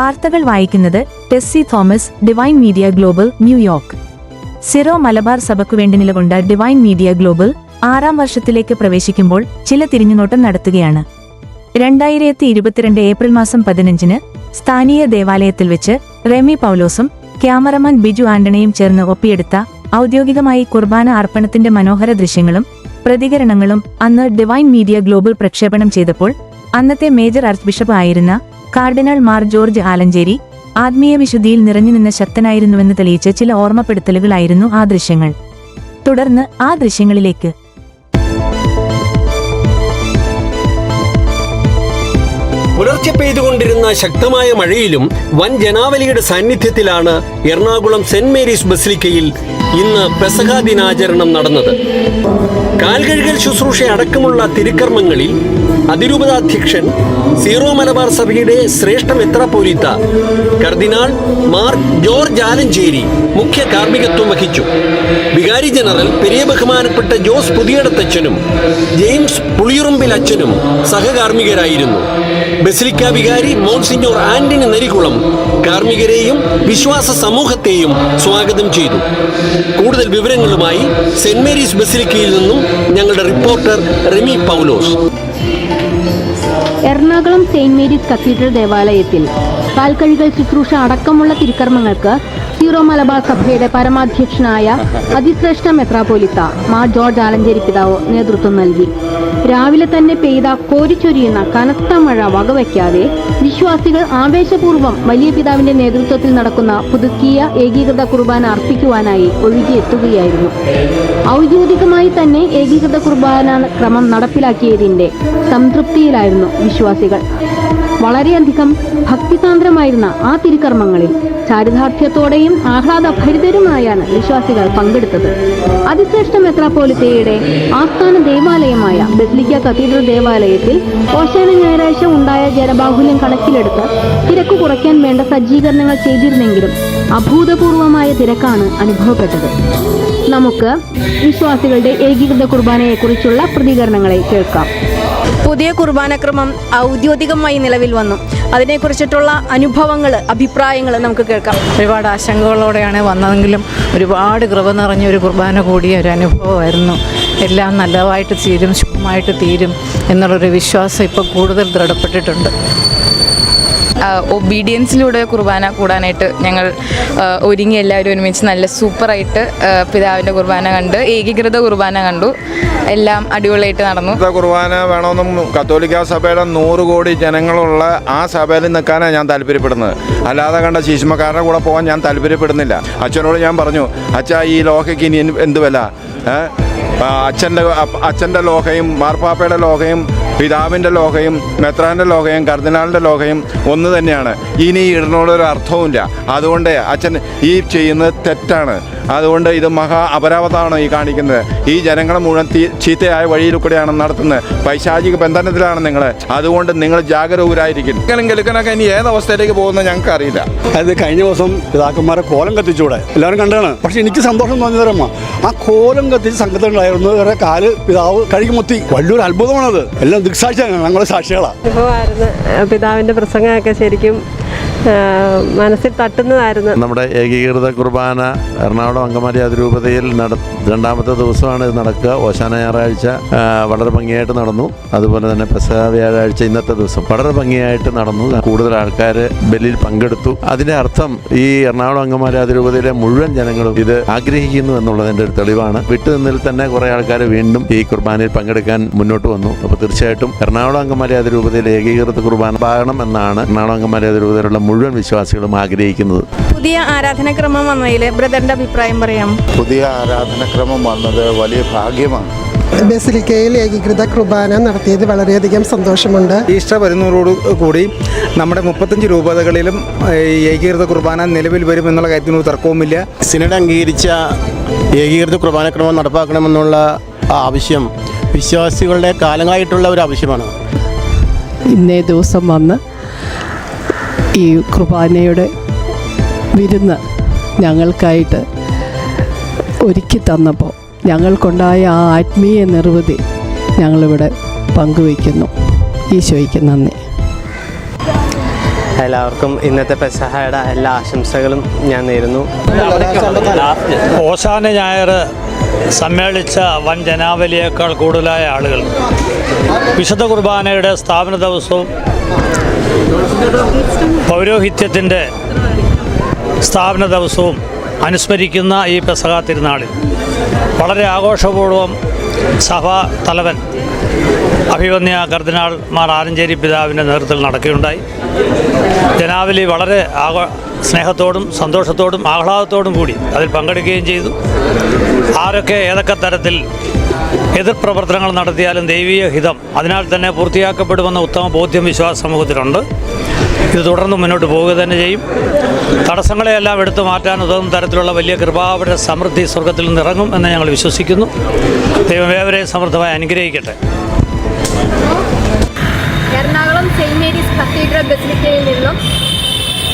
വാർത്തകൾ വായിക്കുന്നത് Tessy Thomas. Divine Media Global, New York. Syro Malabar സഭയ്ക്കുവേണ്ടി നിലകൊണ്ട ഡിവൈൻ മീഡിയ ഗ്ലോബൽ 6ാം വർഷത്തിലേക്ക് പ്രവേശിക്കുമ്പോൾ ചില തിരിഞ്ഞുനോട്ടം നടത്തുകയാണ്. 2022 ഏപ്രിൽ മാസം 15-ന് സ്ഥാനീയ ദേവാലയത്തിൽ വെച്ച് റെമി പൗലോസും ക്യാമറമാൻ ബിജു ആന്റണിയും ചേർന്ന് ഒപ്പിയെടുത്ത ഔദ്യോഗികമായി കുർബാന അർപ്പണത്തിന്റെ മനോഹര ദൃശ്യങ്ങളും പ്രതികരണങ്ങളും അന്ന് ഡിവൈൻ മീഡിയ ഗ്ലോബൽ പ്രക്ഷേപണം ചെയ്തപ്പോൾ അന്നത്തെ മേജർ ആർച്ച് ബിഷപ്പ് ആയിരുന്ന കാർഡിനൽ മാർ ജോർജ് ആലഞ്ചേരി ആത്മീയ വിശുദ്ധിയിൽ നിറഞ്ഞുനിന്ന ശക്തനായിരുന്നുവെന്ന് തെളിയിച്ച ചില ഓർമ്മപ്പെടുത്തലുകളായിരുന്നു ആ ദൃശ്യങ്ങൾ. തുടർന്ന് ആ ദൃശ്യങ്ങളിലേക്ക്. പുലർച്ചെ പെയ്തുകൊണ്ടിരുന്ന ശക്തമായ മഴയിലും വൻ ജനാവലിയുടെ സാന്നിധ്യത്തിലാണ് എറണാകുളം സെന്റ് മേരീസ് ബസിലിക്കയിൽ ഇന്ന് പെസഹ ദിനാചരണം നടന്നത്. കാൽകഴുകൽ ശുശ്രൂഷ അടക്കമുള്ള തിരുക്കർമ്മങ്ങളിൽ അതിരൂപതാധ്യക്ഷൻ സീറോ മലബാർ സഭയുടെ ശ്രേഷ്ഠ മെത്രാപ്പോലീത്ത കർദിനാൾ മാർ ജോർജ് ആലഞ്ചേരി മുഖ്യ കാർമ്മികത്വം വഹിച്ചു. വികാരി ജനറൽ പെരിയ ബഹുമാനപ്പെട്ട ജോസ് പുതിയടത്തച്ഛനും ജെയിംസ് പുളിയുറുമ്പിൽ അച്ഛനും സഹകാർമ്മികരായിരുന്നു. ബസിലിക്ക വികാരി മോൺസിഞ്ഞോർ ആന്റണി നരികുളം കാർമ്മികരെയും വിശ്വാസ സമൂഹത്തെയും സ്വാഗതം ചെയ്തു. കൂടുതൽ വിവരങ്ങളുമായി സെന്റ് മേരീസ് ബസിലിക്കയിൽ നിന്നും ഞങ്ങളുടെ റിപ്പോർട്ടർ റെമി പൗലോസ്. എറണാകുളം സെയിന്റ് മേരീസ് കത്തീഡ്രൽ ദേവാലയത്തിൽ കാൽക്കഴുകൽ ശുശ്രൂഷ അടക്കമുള്ള തിരുക്കർമ്മങ്ങൾക്ക് സീറോ മലബാർ സഭയുടെ പരമാധ്യക്ഷനായ അതിശ്രേഷ്ഠ മെത്രാപ്പോലിത്ത മാർ ജോർജ് ആലഞ്ചേരി പിതാവ് നേതൃത്വം നൽകി. രാവിലെ തന്നെ പെയ്ത കോരിച്ചൊരിയുന്ന കനത്ത മഴ വകവയ്ക്കാതെ വിശ്വാസികൾ ആവേശപൂർവ്വം വലിയ പിതാവിന്റെ നേതൃത്വത്തിൽ നടക്കുന്ന പുതുക്കിയ ഏകീകൃത കുർബാന അർപ്പിക്കുവാനായി ഒഴുകിയെത്തുകയായിരുന്നു. ഔദ്യോഗികമായി തന്നെ ഏകീകൃത കുർബാന ക്രമം നടപ്പിലാക്കിയതിന്റെ സംതൃപ്തിയിലായിരുന്നു വിശ്വാസികൾ. വളരെയധികം ഭക്തിസാന്ദ്രമായിരുന്ന ആ തിരുക്കർമ്മങ്ങളിൽ ചാരിതാർത്ഥ്യത്തോടെയും ആഹ്ലാദഭരിതരുമായാണ് വിശ്വാസികൾ പങ്കെടുത്തത്. അതിശ്രേഷ്ഠ മെത്രാപ്പോലിത്തയുടെ ആസ്ഥാന ദേവാലയമായ ബസിലിക്ക കത്തീഡ്രൽ ദേവാലയത്തിൽ ഓശാന ഞായറാഴ്ച ഉണ്ടായ ജനബാഹുല്യം കണക്കിലെടുത്ത് തിരക്ക് കുറയ്ക്കാൻ വേണ്ട സജ്ജീകരണങ്ങൾ ചെയ്തിരുന്നെങ്കിലും അഭൂതപൂർവമായ തിരക്കാണ് അനുഭവപ്പെട്ടത്. നമുക്ക് വിശ്വാസികളുടെ ഏകീകൃത കുർബാനയെക്കുറിച്ചുള്ള പ്രതികരണങ്ങളെ കേൾക്കാം. പുതിയ കുർബാനക്രമം ഔദ്യോഗികമായി നിലവിൽ വന്നു. അതിനെക്കുറിച്ചിട്ടുള്ള അനുഭവങ്ങൾ, അഭിപ്രായങ്ങൾ നമുക്ക് കേൾക്കാം. ഒരുപാട് ആശങ്കകളോടെയാണ് വന്നതെങ്കിലും ഒരുപാട് കൃപ നിറഞ്ഞൊരു കുർബാന കൂടിയ ഒരു അനുഭവമായിരുന്നു. എല്ലാം നല്ലതായിട്ട് തീരും, ശുഭമായിട്ട് തീരും എന്നുള്ളൊരു വിശ്വാസം ഇപ്പോൾ കൂടുതൽ ദൃഢപ്പെട്ടിട്ടുണ്ട്. ഒബീഡിയൻസിലൂടെ കുർബാന കൂടാനായിട്ട് ഞങ്ങൾ ഒരുങ്ങി എല്ലാവരും ഒരുമിച്ച് നല്ല സൂപ്പറായിട്ട് പിതാവിൻ്റെ കുർബാന കണ്ട് ഏകീകൃത കുർബാന കണ്ടു. എല്ലാം അടിപൊളിയായിട്ട് നടന്നു. കുർബാന വേണമെന്നും കത്തോലിക്ക സഭയുടെ 100 കോടി ജനങ്ങളുള്ള ആ സഭയിൽ നിൽക്കാനാണ് ഞാൻ താല്പര്യപ്പെടുന്നത്. അല്ലാതെ കണ്ട ശീഷ്മക്കാരുടെ കൂടെ പോകാൻ ഞാൻ താല്പര്യപ്പെടുന്നില്ല. അച്ഛനോട് ഞാൻ പറഞ്ഞു, അച്ഛാ ഈ ലോഹയ്ക്ക് ഇനി എന്ത് വില? അച്ഛൻ്റെ ലോഹയും മാർപ്പാപ്പയുടെ ലോഹയും പിതാവിൻ്റെ ലോഹയും മെത്രാൻ്റെ ലോഹയും കർദിനാളിൻ്റെ ലോഹയും ഒന്ന് തന്നെയാണ്. ഇനി ഇടുന്നൊരു അർത്ഥവുമില്ല. അതുകൊണ്ട് അച്ഛൻ ഈ ചെയ്യുന്നത് തെറ്റാണ്. അതുകൊണ്ട് ഇത് മഹാ അപരാധമാണ് ഈ കാണിക്കുന്നത്. ഈ ജനങ്ങളെ മുഴുവൻ ചീത്തയായ വഴിയിൽ കൂടെയാണ് നടത്തുന്നത്. പൈശാചിക ബന്ധനത്തിലാണ് നിങ്ങൾ. അതുകൊണ്ട് നിങ്ങൾ ജാഗരൂകരായിരിക്കും. ഗെലുക്കനൊക്കെ ഇനി ഏതവസ്ഥയിലേക്ക് പോകുന്നത് ഞങ്ങൾക്ക് അറിയില്ല. അത് കഴിഞ്ഞ ദിവസം പിതാക്കന്മാരെ കോലം കത്തിച്ചൂടെ എല്ലാവരും കണ്ടാണ്. പക്ഷെ എനിക്ക് സന്തോഷം തോന്നിയതരമ്മ ആ കോലം കത്തിച്ച് സംഘത്തിലുണ്ടായിരുന്നു വേറെ കാല് പിതാവ് കഴുകിമുത്തി. വലിയൊരു അത്ഭുതമാണത്. എല്ലാം ദൃക്സാക്ഷിയാണ്, ഞങ്ങളെ സാക്ഷികളാണ്. അനുഭവമായിരുന്നു. പിതാവിൻ്റെ പ്രസംഗമൊക്കെ ശരിക്കും മനസ്സിൽ തട്ടുന്നതായിരുന്നു. നമ്മുടെ ഏകീകൃത കുർബാന എറണാകുളം അങ്കമാലി അതിരൂപതയിൽ 2ാമത്തെ ദിവസമാണ് ഇത് നടക്കുക. ഓശാന ഞായറാഴ്ച വളരെ ഭംഗിയായിട്ട് നടന്നു. അതുപോലെ തന്നെ പെസഹ വ്യാഴാഴ്ച ഇന്നത്തെ ദിവസം വളരെ ഭംഗിയായിട്ട് നടന്നു. കൂടുതൽ ആൾക്കാർ ബലിയിൽ പങ്കെടുത്തു. അതിൻ്റെ അർത്ഥം ഈ എറണാകുളം അങ്കമാലി അതിരൂപതയിലെ മുഴുവൻ ജനങ്ങളും ഇത് ആഗ്രഹിക്കുന്നു എന്നുള്ളതിൻ്റെ ഒരു തെളിവാണ്. വിട്ടുനിന്നിൽ തന്നെ കുറേ ആൾക്കാർ വീണ്ടും ഈ കുർബാനയിൽ പങ്കെടുക്കാൻ മുന്നോട്ട് വന്നു. അപ്പോൾ തീർച്ചയായിട്ടും എറണാകുളം അങ്കമാലി അതിരൂപതയിൽ ഏകീകൃത കുർബാന ആകണം എന്നാണ് എറണാകുളം അങ്കമാലി അതിരൂപതയിലുള്ള മുഴുവൻ വിശ്വാസികളും ആഗ്രഹിക്കുന്നത്. പുതിയ ആരാധനാക്രമം വന്നതിൽ ബ്രദറിന്റെ അഭിപ്രായം പറയാം. പുതിയ ആരാധനാക്രമം വന്നത് വലിയ ഭാഗ്യമാണ്. ബസിലിക്കയിൽ ഏകീകൃത കുർബാന നടത്തിയത് വളരെയധികം സന്തോഷമുണ്ട്. ഈസ്റ്റർ വരുന്നതോടു കൂടി നമ്മുടെ 35 രൂപതകളിലും ഏകീകൃത കുർബാന നിലവിൽ വരുമെന്നുള്ള കാര്യത്തിനൊരു തർക്കവുമില്ല. സിനഡ് അംഗീകരിച്ച ഏകീകൃത കുർബാനക്രമം നടപ്പാക്കണമെന്നുള്ള ആവശ്യം വിശ്വാസികളുടെ കാലങ്ങളായിട്ടുള്ള ഒരു ആവശ്യമാണ്. ഇന്നേ ദിവസം വന്ന് ഈ കുർബാനയുടെ വിരുന്ന് ഞങ്ങൾക്കായിട്ട് ഒരുക്കി തന്നപ്പോൾ ഞങ്ങൾക്കുണ്ടായ ആ ആത്മീയ നിർവൃതി ഞങ്ങളിവിടെ പങ്കുവയ്ക്കുന്നു. ഈശോയ്ക്ക് നന്ദി. എല്ലാവർക്കും ഇന്നത്തെ പെസഹയുടെ എല്ലാ ആശംസകളും ഞാൻ നേരുന്നു. ഓശാന ഞായർ സമ്മേളിച്ച വൻ ജനാവലിയേക്കാൾ കൂടുതലായ ആളുകൾ വിശുദ്ധ കുർബാനയുടെ സ്ഥാപന ദിവസവും പൗരോഹിത്യത്തിൻ്റെ സ്ഥാപന ദിവസവും അനുസ്മരിക്കുന്ന ഈ പെസഹ തിരുനാളിൽ വളരെ ആഘോഷപൂർവ്വം സഭാ തലവൻ അഭിവന്യ കർദിനാൾ മാർ ആലഞ്ചേരി പിതാവിൻ്റെ നേതൃത്വത്തിൽ നടക്കുകയുണ്ടായി. ജനാവലി വളരെ സ്നേഹത്തോടും സന്തോഷത്തോടും ആഹ്ലാദത്തോടും കൂടി അതിൽ പങ്കെടുക്കുകയും ചെയ്തു. ആരൊക്കെ ഏതൊക്കെ തരത്തിൽ എതിർപ്രവർത്തനങ്ങൾ നടത്തിയാലും ദൈവീയ ഹിതം അതിനാൽ തന്നെ പൂർത്തിയാക്കപ്പെടുമെന്ന ഉത്തമ ബോധ്യം വിശ്വാസ സമൂഹത്തിലുണ്ട്. ഇത് തുടർന്ന് മുന്നോട്ട് പോവുക തന്നെ ചെയ്യും. തടസ്സങ്ങളെയെല്ലാം എടുത്തു മാറ്റാൻ ഉതകുന്ന തരത്തിലുള്ള വലിയ കൃപാവര സമൃദ്ധി സ്വർഗത്തിൽ നിന്ന് ഇറങ്ങും എന്ന് ഞങ്ങൾ വിശ്വസിക്കുന്നു. ദൈവം ഏവരെയും സമൃദ്ധമായി അനുഗ്രഹിക്കട്ടെ. എറണാകുളം സെയിൻറ് മേരീസ് കത്തീഡ്രൽ ബസിലിക്കയിൽ നിന്നും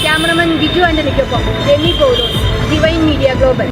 ക്യാമറമാൻ ബിജു ആൻ്റണിക്കൊപ്പം രമി പൗലോസ്, ഡിവൈൻ മീഡിയ ഗ്ലോബൽ.